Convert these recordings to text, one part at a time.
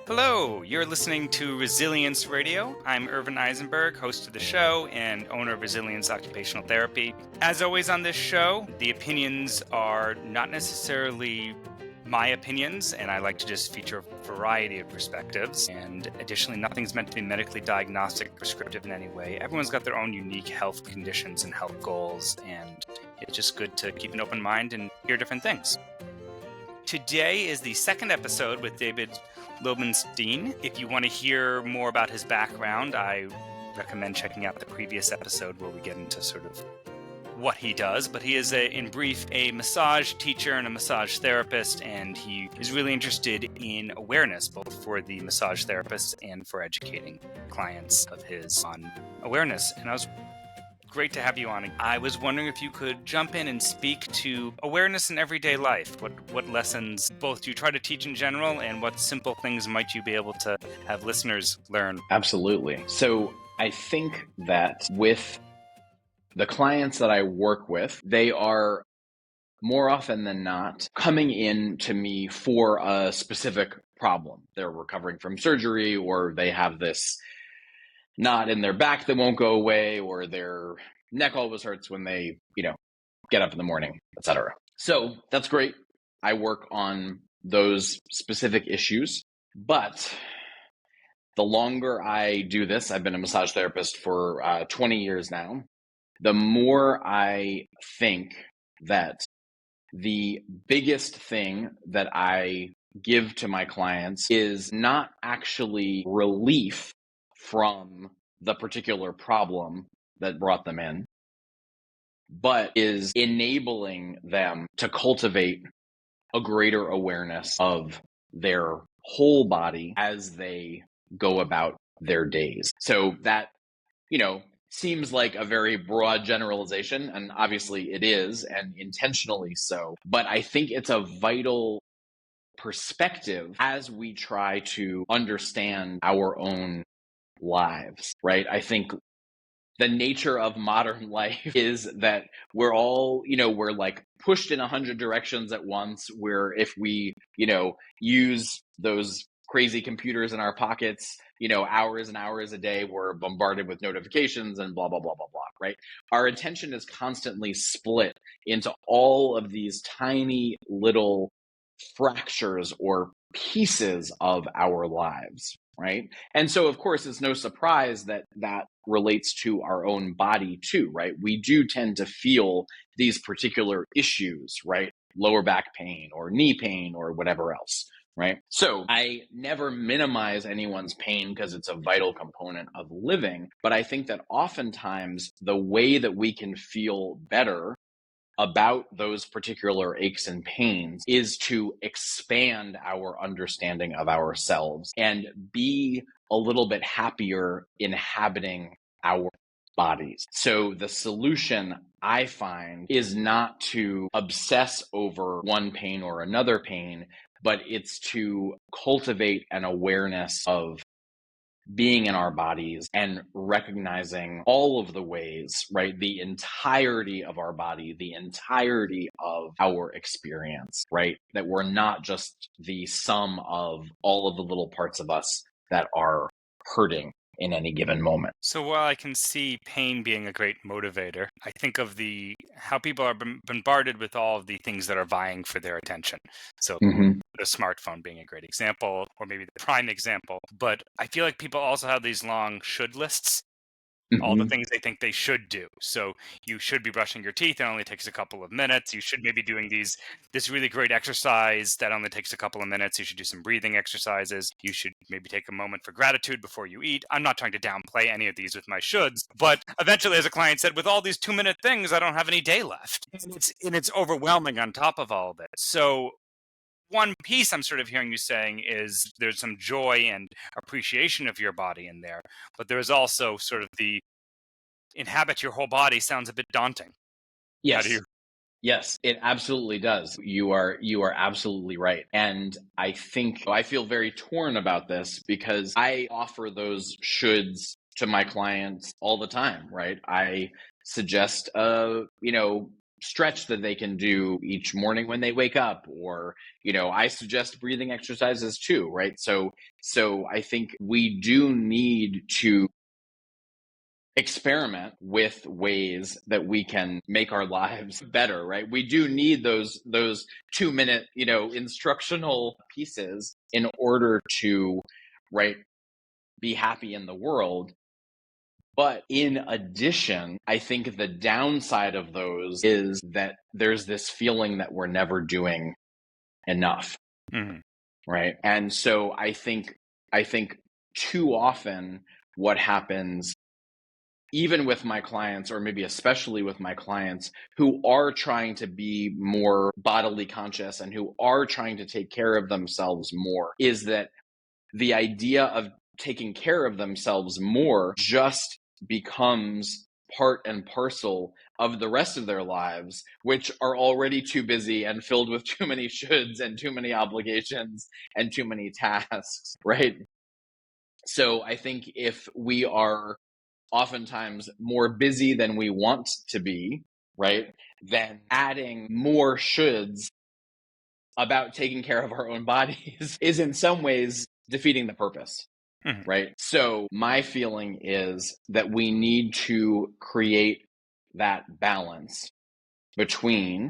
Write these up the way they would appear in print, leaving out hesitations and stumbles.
Hello, you're listening to Resilience Radio. I'm Irvin Eisenberg, host of the show and owner of Resilience Occupational Therapy. As always on this show, the opinions are not necessarily my opinions, and I like to just feature a variety of perspectives. And additionally, nothing's meant to be medically diagnostic, prescriptive in any way. Everyone's got their own unique health conditions and health goals, and it's just good to keep an open mind and hear different things. Today is the second episode with David Lobenstine. If you want to hear more about his background, I recommend checking out the previous episode where we get into sort of what he does. But he is, in brief, a massage teacher and a massage therapist, and he is really interested in awareness, both for the massage therapists and for educating clients of his on awareness. And great to have you on. I was wondering if you could jump in and speak to awareness in everyday life. What lessons both do you try to teach in general, and what simple things might you be able to have listeners learn? Absolutely. So I think that with the clients that I work with, they are more often than not coming in to me for a specific problem. They're recovering from surgery, or they have this knot in their back that won't go away, or their neck always hurts when they, get up in the morning, etc. So that's great. I work on those specific issues, but the longer I do this, I've been a massage therapist for 20 years now, the more I think that the biggest thing that I give to my clients is not actually relief from the particular problem that brought them in, but is enabling them to cultivate a greater awareness of their whole body as they go about their days. So that, seems like a very broad generalization, and obviously it is, and intentionally so. But I think it's a vital perspective as we try to understand our own lives, right? I think the nature of modern life is that we're all, we're like pushed in 100 directions at once, where if we, use those crazy computers in our pockets, hours and hours a day, we're bombarded with notifications and blah, blah, blah, blah, blah, right? Our attention is constantly split into all of these tiny little fractures or pieces of our lives, right? And so, of course, it's no surprise that that relates to our own body too, right? We do tend to feel these particular issues, right? Lower back pain or knee pain or whatever else, right? So I never minimize anyone's pain because it's a vital component of living. But I think that oftentimes the way that we can feel better about those particular aches and pains is to expand our understanding of ourselves and be a little bit happier inhabiting our bodies. So the solution, I find, is not to obsess over one pain or another pain, but it's to cultivate an awareness of being in our bodies and recognizing all of the ways, right? The entirety of our body, the entirety of our experience, right? That we're not just the sum of all of the little parts of us that are hurting in any given moment. So while I can see pain being a great motivator, I think of how people are bombarded with all of the things that are vying for their attention. So the smartphone being a great example, or maybe the prime example. But I feel like people also have these long should lists, all the things they think they should do. So you should be brushing your teeth. It only takes a couple of minutes. You should maybe doing this really great exercise that only takes a couple of minutes. You should do some breathing exercises. You should maybe take a moment for gratitude before you eat. I'm not trying to downplay any of these with my shoulds, but eventually, as a client said, with all these 2-minute things, I don't have any day left. And it's overwhelming on top of all of it. So one piece I'm sort of hearing you saying is there's some joy and appreciation of your body in there, but there's also sort of the inhabit your whole body sounds a bit daunting. Yes. Yes, it absolutely does. You are absolutely right. And I think I feel very torn about this because I offer those shoulds to my clients all the time, right? I suggest stretch that they can do each morning when they wake up, or, I suggest breathing exercises too, right? So I think we do need to experiment with ways that we can make our lives better, right? We do need those 2-minute, instructional pieces in order to, right, be happy in the world. But in addition, I think the downside of those is that there's this feeling that we're never doing enough. Mm-hmm. Right. And so I think too often what happens, even with my clients, or maybe especially with my clients who are trying to be more bodily conscious and who are trying to take care of themselves more, is that the idea of taking care of themselves more just becomes part and parcel of the rest of their lives, which are already too busy and filled with too many shoulds and too many obligations and too many tasks, right? So I think if we are oftentimes more busy than we want to be, right, then adding more shoulds about taking care of our own bodies is in some ways defeating the purpose. Mm-hmm. Right. So my feeling is that we need to create that balance between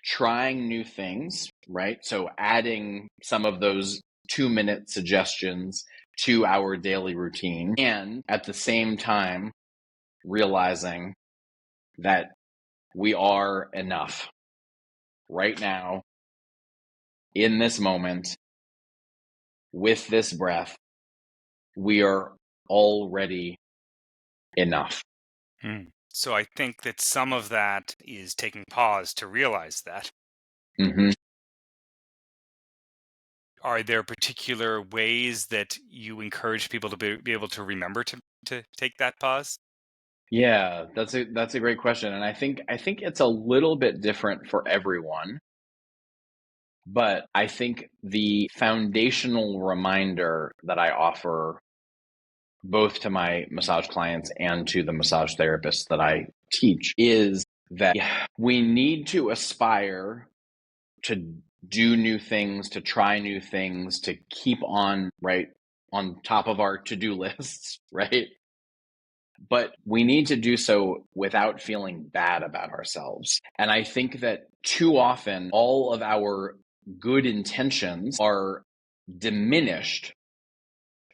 trying new things, right? So adding some of those 2-minute suggestions to our daily routine, and at the same time, realizing that we are enough right now, in this moment, with this breath. We are already enough. So I think that some of that is taking pause to realize that. Mm-hmm. Are there particular ways that you encourage people to be able to remember to take that pause? Yeah, that's a great question, and I think it's a little bit different for everyone. But I think the foundational reminder that I offer both to my massage clients and to the massage therapists that I teach is that we need to aspire to do new things, to try new things, to keep on, right, on top of our to-do lists, right? But we need to do so without feeling bad about ourselves. And I think that too often all of our good intentions are diminished,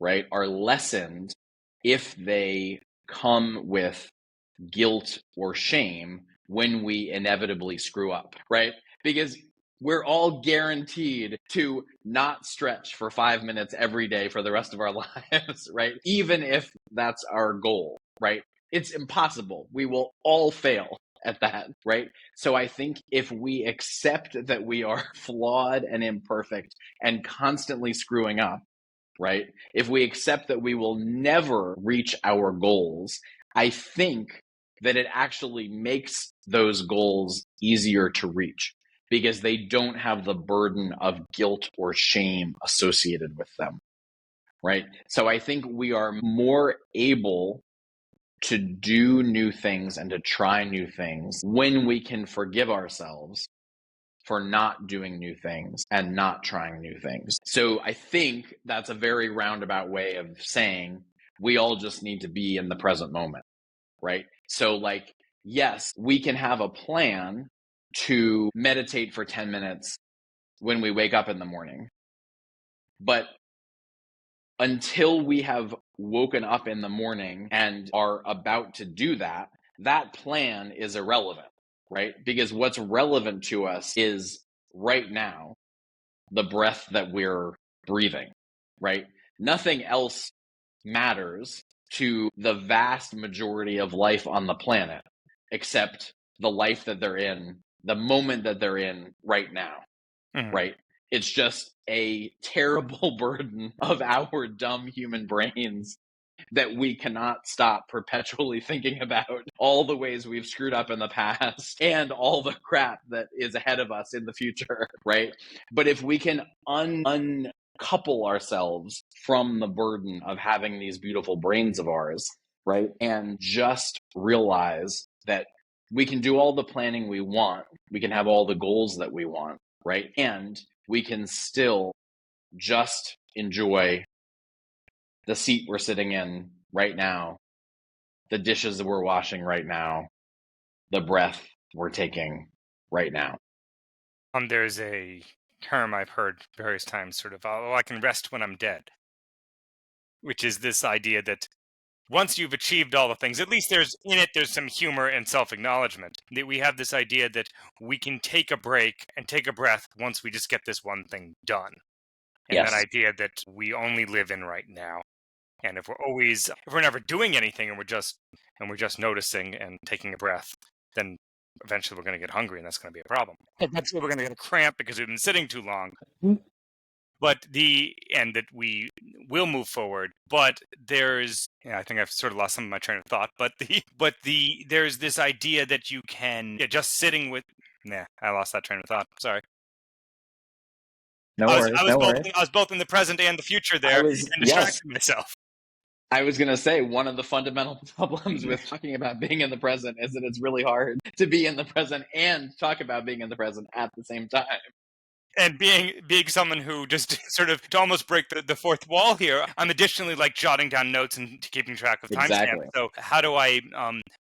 right, are lessened if they come with guilt or shame when we inevitably screw up, right? Because we're all guaranteed to not stretch for 5 minutes every day for the rest of our lives, right? Even if that's our goal, right? It's impossible. We will all fail at that, right? So I think if we accept that we are flawed and imperfect and constantly screwing up, right? If we accept that we will never reach our goals, I think that it actually makes those goals easier to reach because they don't have the burden of guilt or shame associated with them, right? So I think we are more able to do new things and to try new things when we can forgive ourselves for not doing new things and not trying new things. So I think that's a very roundabout way of saying we all just need to be in the present moment, right? So like, yes, we can have a plan to meditate for 10 minutes when we wake up in the morning. But until we have woken up in the morning and are about to do that, that plan is irrelevant, right? Because what's relevant to us is right now, the breath that we're breathing, right? Nothing else matters to the vast majority of life on the planet except the life that they're in, the moment that they're in right now, right? It's just a terrible burden of our dumb human brains that we cannot stop perpetually thinking about all the ways we've screwed up in the past and all the crap that is ahead of us in the future, right? But if we can uncouple ourselves from the burden of having these beautiful brains of ours, right? And just realize that We can do all the planning we want. We can have all the goals that we want, right? And we can still just enjoy the seat we're sitting in right now, the dishes that we're washing right now, the breath we're taking right now. There's a term I've heard various times, sort of, oh, I can rest when I'm dead, which is this idea that once you've achieved all the things, at least there's some humor and self-acknowledgement. That we have this idea that we can take a break and take a breath once we just get this one thing done. And that Yes, idea that we only live in right now. And if we're never doing anything and we're just noticing and taking a breath, then eventually we're going to get hungry and that's going to be a problem. Eventually we're going to get a cramp because we've been sitting too long. And that we will move forward, but I think I've sort of lost some of my train of thought, there's this idea that you can, just sitting with, I lost that train of thought. Sorry. no worries, no worries. I was both in the present and the future there and distracted myself. I was going to say, one of the fundamental problems with talking about being in the present is that it's really hard to be in the present and talk about being in the present at the same time. And being someone who just sort of, to almost break the fourth wall here, I'm additionally like jotting down notes and keeping track of timestamps. Exactly. So how do I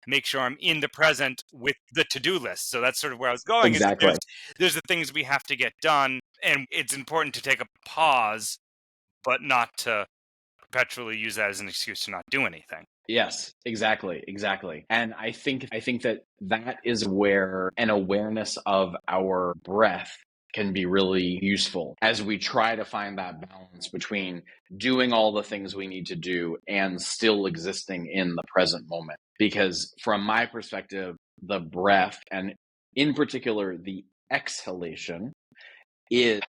make sure I'm in the present with the to-do list? So that's sort of where I was going. Exactly. Is there's the things we have to get done, and it's important to take a pause, but not to perpetually use that as an excuse to not do anything. Yes, exactly. And I think that is where an awareness of our breath can be really useful as we try to find that balance between doing all the things we need to do and still existing in the present moment. Because from my perspective, the breath, and in particular the exhalation, is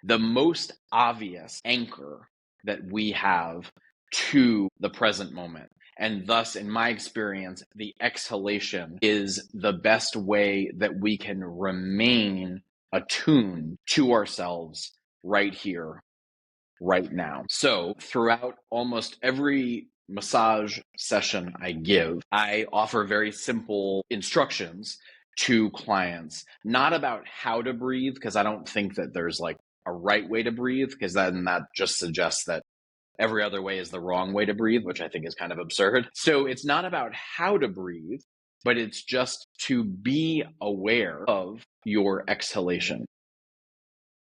the most obvious anchor that we have to the present moment. And thus, in my experience, the exhalation is the best way that we can remain attuned to ourselves right here, right now. So throughout almost every massage session I give, I offer very simple instructions to clients, not about how to breathe, because I don't think that there's like a right way to breathe, because then that just suggests that every other way is the wrong way to breathe, which I think is kind of absurd. So it's not about how to breathe, but it's just to be aware of your exhalation.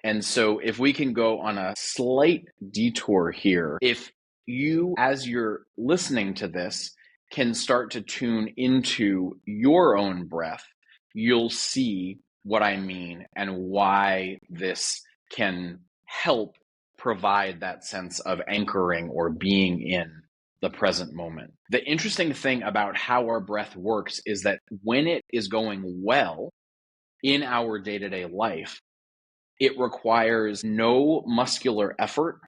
And so if we can go on a slight detour here, if you, as you're listening to this, can start to tune into your own breath, you'll see what I mean and why this can help provide that sense of anchoring or being in the present moment. The interesting thing about how our breath works is that when it is going well in our day-to-day life, it requires no muscular effort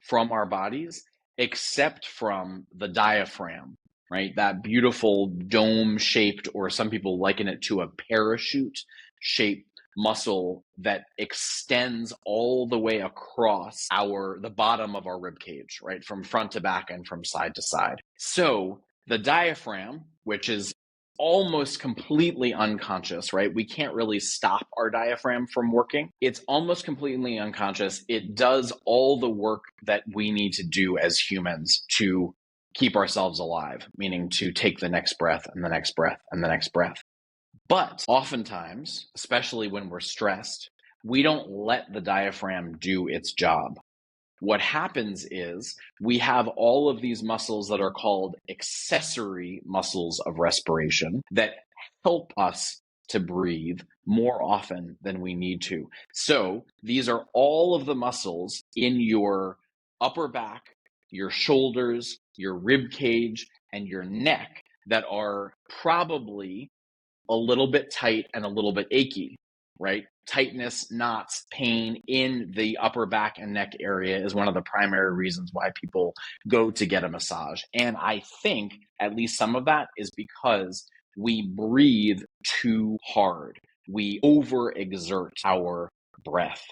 from our bodies except from the diaphragm, right? That beautiful dome-shaped, or some people liken it to a parachute-shaped muscle that extends all the way across the bottom of our rib cage, right? From front to back and from side to side. So the diaphragm, which is almost completely unconscious, right? We can't really stop our diaphragm from working. It's almost completely unconscious. It does all the work that we need to do as humans to keep ourselves alive, meaning to take the next breath and the next breath and the next breath. But oftentimes, especially when we're stressed, we don't let the diaphragm do its job. What happens is we have all of these muscles that are called accessory muscles of respiration that help us to breathe more often than we need to. So these are all of the muscles in your upper back, your shoulders, your rib cage, and your neck that are probably a little bit tight and a little bit achy, right? Tightness, knots, pain in the upper back and neck area is one of the primary reasons why people go to get a massage. And I think at least some of that is because we breathe too hard. We overexert our breath.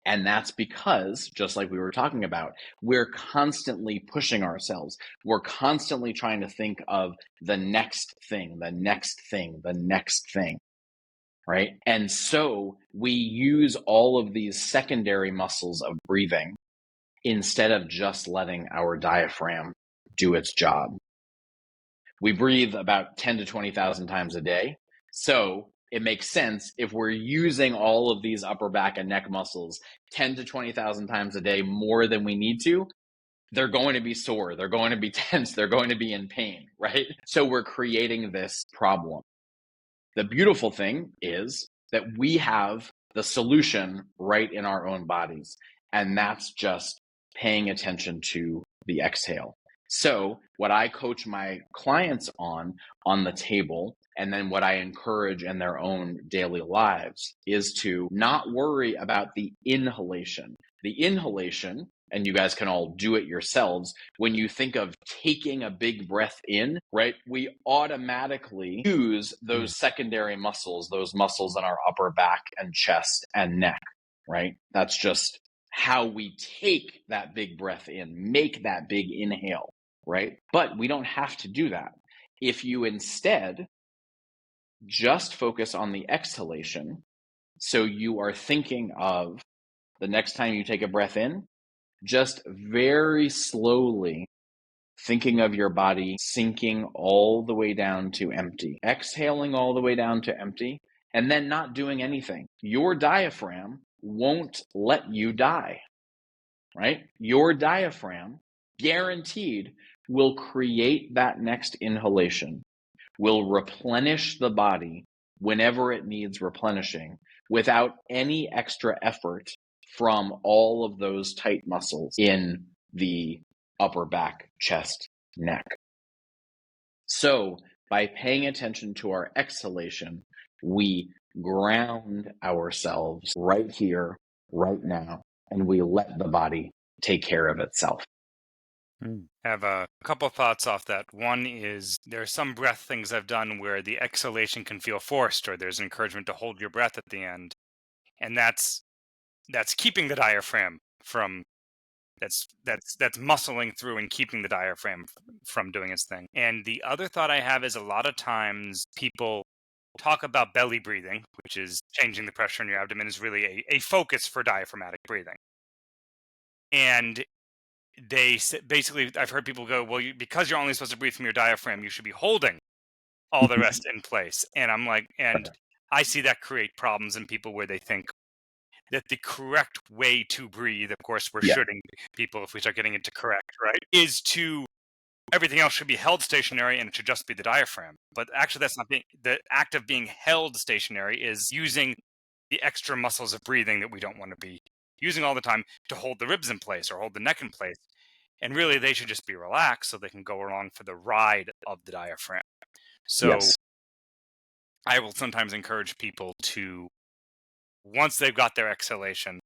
And that's because, just like we were talking about, we're constantly pushing ourselves. We're constantly trying to think of the next thing, the next thing, the next thing, right? And so we use all of these secondary muscles of breathing instead of just letting our diaphragm do its job. We breathe about 10 to 20,000 times a day. So it makes sense if we're using all of these upper back and neck muscles 10 to 20,000 times a day more than we need to, they're going to be sore, they're going to be tense, they're going to be in pain, right? So we're creating this problem. The beautiful thing is that we have the solution right in our own bodies, and that's just paying attention to the exhale. So what I coach my clients on the table, and then what I encourage in their own daily lives, is to not worry about the inhalation. The inhalation, and you guys can all do it yourselves, when you think of taking a big breath in, right, we automatically use those secondary muscles, those muscles in our upper back and chest and neck, right? That's just how we take that big breath in, make that big inhale, right? But we don't have to do that. If you instead just focus on the exhalation, so you are thinking of the next time you take a breath in, just very slowly thinking of your body sinking all the way down to empty, exhaling all the way down to empty, and then not doing anything. Your diaphragm won't let you die, right? Your diaphragm, guaranteed, will create that next inhalation, will replenish the body whenever it needs replenishing without any extra effort from all of those tight muscles in the upper back, chest, neck. So by paying attention to our exhalation, we ground ourselves right here, right now, and we let the body take care of itself. I have a couple thoughts off that. One is there are some breath things I've done where the exhalation can feel forced, or there's an encouragement to hold your breath at the end, and that's keeping the diaphragm from that's muscling through and keeping the diaphragm from doing its thing. And the other thought I have is a lot of times people talk about belly breathing, which is changing the pressure in your abdomen, is really a focus for diaphragmatic breathing. And basically, I've heard people go, well, because you're only supposed to breathe from your diaphragm, you should be holding all the rest in place. And I'm like, and I see that create problems in people where they think that the correct way to breathe, of course, we're shooting people if we start getting into correct, right, is to everything else should be held stationary and it should just be the diaphragm. But actually, that's not the act of being held stationary is using the extra muscles of breathing that we don't want to be using all the time to hold the ribs in place or hold the neck in place. And really, they should just be relaxed so they can go along for the ride of the diaphragm. So I will sometimes encourage people to, once they've got their exhalation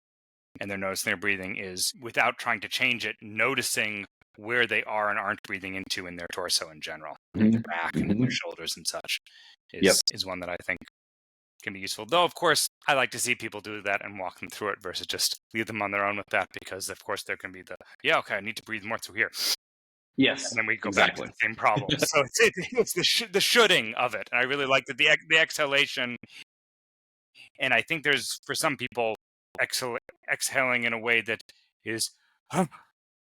and they're noticing their breathing, is without trying to change it, noticing where they are and aren't breathing into in their torso in general, in their back and in their shoulders and such, is one that I think can be useful. Though, of course, I like to see people do that and walk them through it versus just leave them on their own with that, because, of course, there can be okay, I need to breathe more through here. Yes, and then we go back to the same problem. So it's the shoulding of it. And I really like the exhalation. And I think there's, for some people, exhaling in a way that is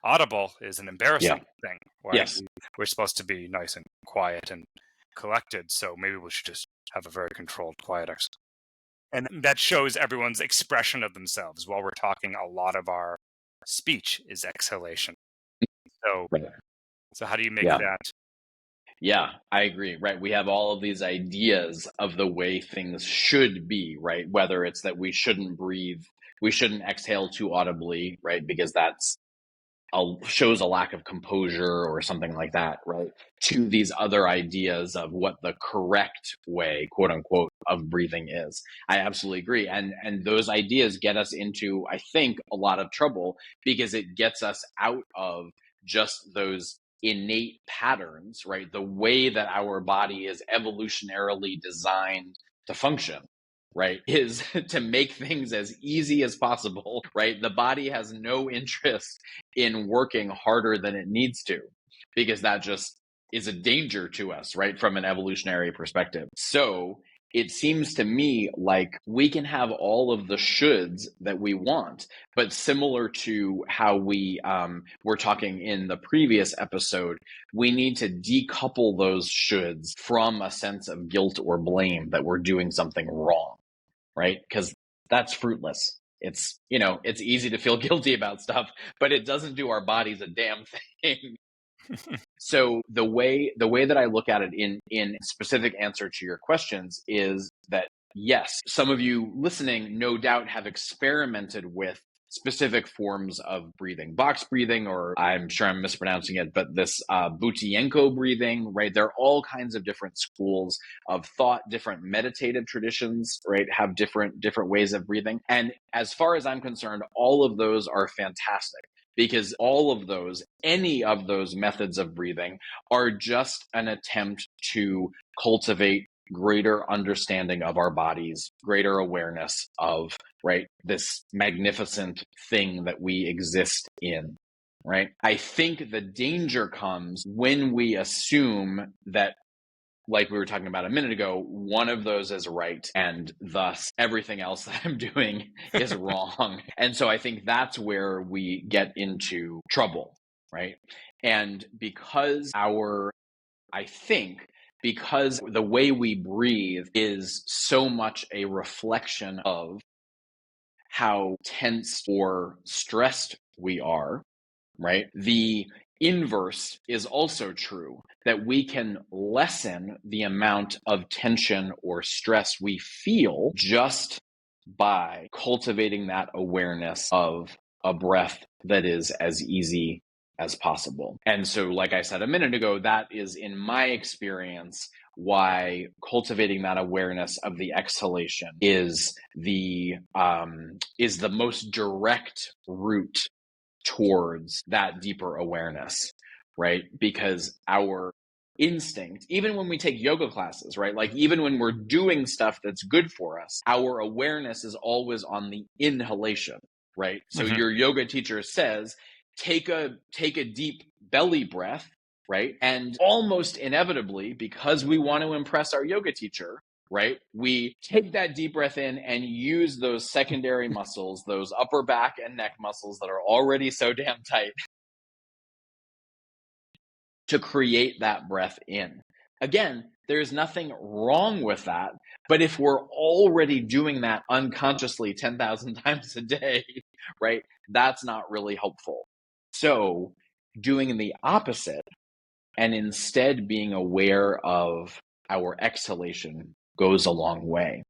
audible is an embarrassing thing. Right? We're supposed to be nice and quiet and collected. So maybe we should just have a very controlled, quiet exhale. And that shows everyone's expression of themselves. While we're talking, a lot of our speech is exhalation. So, so how do you make that? Yeah, I agree. Right. We have all of these ideas of the way things should be, right? Whether it's that we shouldn't breathe, we shouldn't exhale too audibly, right? Because that's shows a lack of composure or something like that, right? To these other ideas of what the correct way, quote unquote, of breathing is. I absolutely agree. And those ideas get us into, I think, a lot of trouble because it gets us out of just those innate patterns, right? The way that our body is evolutionarily designed to function. right, is to make things as easy as possible, right? The body has no interest in working harder than it needs to, because that just is a danger to us, right, from an evolutionary perspective. So it seems to me like we can have all of the shoulds that we want, but similar to how we were talking in the previous episode, we need to decouple those shoulds from a sense of guilt or blame that we're doing something wrong, right? Because that's fruitless. It's, it's easy to feel guilty about stuff, but it doesn't do our bodies a damn thing. So the way that I look at it in specific answer to your questions is that, yes, some of you listening no doubt have experimented with specific forms of breathing, box breathing, or I'm sure I'm mispronouncing it, but this Butienko breathing, right? There are all kinds of different schools of thought, different meditative traditions, right? Have different ways of breathing. And as far as I'm concerned, all of those are fantastic, because all of those, any of those methods of breathing are just an attempt to cultivate greater understanding of our bodies, greater awareness of, right, this magnificent thing that we exist in, right? I think the danger comes when we assume that, like we were talking about a minute ago, one of those is right, and thus everything else that I'm doing is wrong. And so I think that's where we get into trouble, right? And because because the way we breathe is so much a reflection of how tense or stressed we are, right? The inverse is also true, that we can lessen the amount of tension or stress we feel just by cultivating that awareness of a breath that is as easy as possible. And so, like I said a minute ago, that is, in my experience, why cultivating that awareness of the exhalation is the most direct route towards that deeper awareness, right? Because our instinct, even when we take yoga classes, right? Like even when we're doing stuff that's good for us, our awareness is always on the inhalation, right? So your yoga teacher says, take a deep belly breath, right? And almost inevitably, because we want to impress our yoga teacher, right, we take that deep breath in and use those secondary muscles, those upper back and neck muscles that are already so damn tight, to create that breath in. Again, there's nothing wrong with that, but if we're already doing that unconsciously 10,000 times a day, right, that's not really helpful. So doing the opposite and instead being aware of our exhalation goes a long way.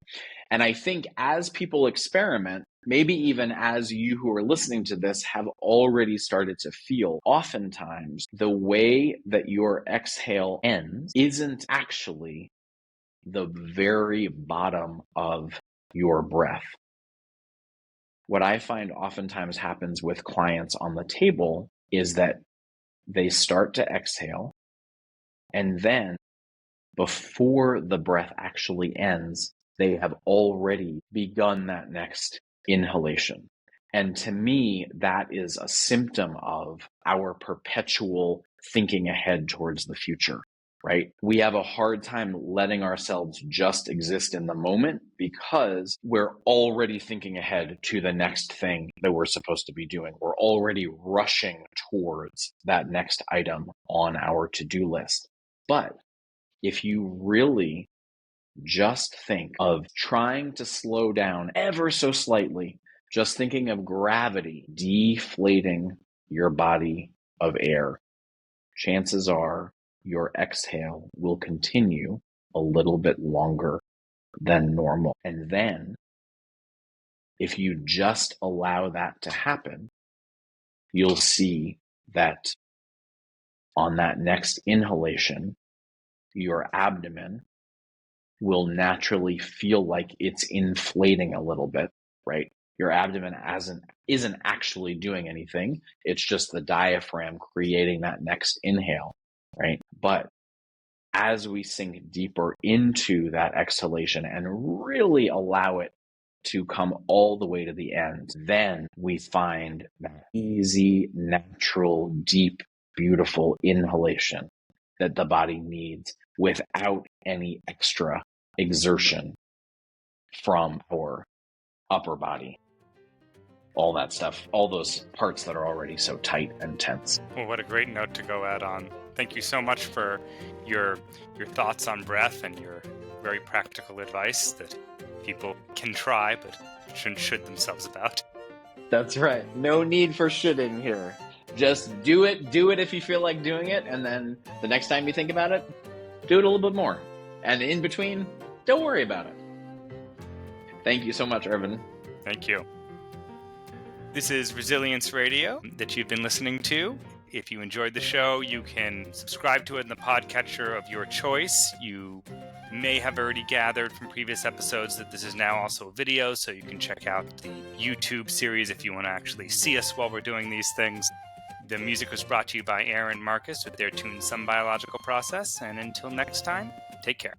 And I think as people experiment, maybe even as you who are listening to this have already started to feel, oftentimes the way that your exhale ends isn't actually the very bottom of your breath. What I find oftentimes happens with clients on the table is that they start to exhale, and then before the breath actually ends, they have already begun that next inhalation. And to me, that is a symptom of our perpetual thinking ahead towards the future, right? We have a hard time letting ourselves just exist in the moment because we're already thinking ahead to the next thing that we're supposed to be doing. We're already rushing towards that next item on our to-do list. But if you really just think of trying to slow down ever so slightly, just thinking of gravity deflating your body of air, chances are your exhale will continue a little bit longer than normal. And then if you just allow that to happen, you'll see that on that next inhalation, your abdomen will naturally feel like it's inflating a little bit, right? Your abdomen isn't actually doing anything. It's just the diaphragm creating that next inhale, right? But as we sink deeper into that exhalation and really allow it to come all the way to the end, then we find that easy, natural, deep, beautiful inhalation that the body needs without any extra exertion from our upper body. All that stuff, all those parts that are already so tight and tense. Well, what a great note to go out on. Thank you so much for your thoughts on breath and your very practical advice that people can try but shouldn't should themselves about. That's right. No need for shoulding here. Just do it if you feel like doing it, and then the next time you think about it, do it a little bit more. And in between, don't worry about it. Thank you so much, Irvin. Thank you. This is Resilience Radio that you've been listening to. If you enjoyed the show, you can subscribe to it in the podcatcher of your choice. You may have already gathered from previous episodes that this is now also a video, so you can check out the YouTube series if you want to actually see us while we're doing these things. The music was brought to you by Aaron Marcus with their tune Some Biological Process. And until next time, take care.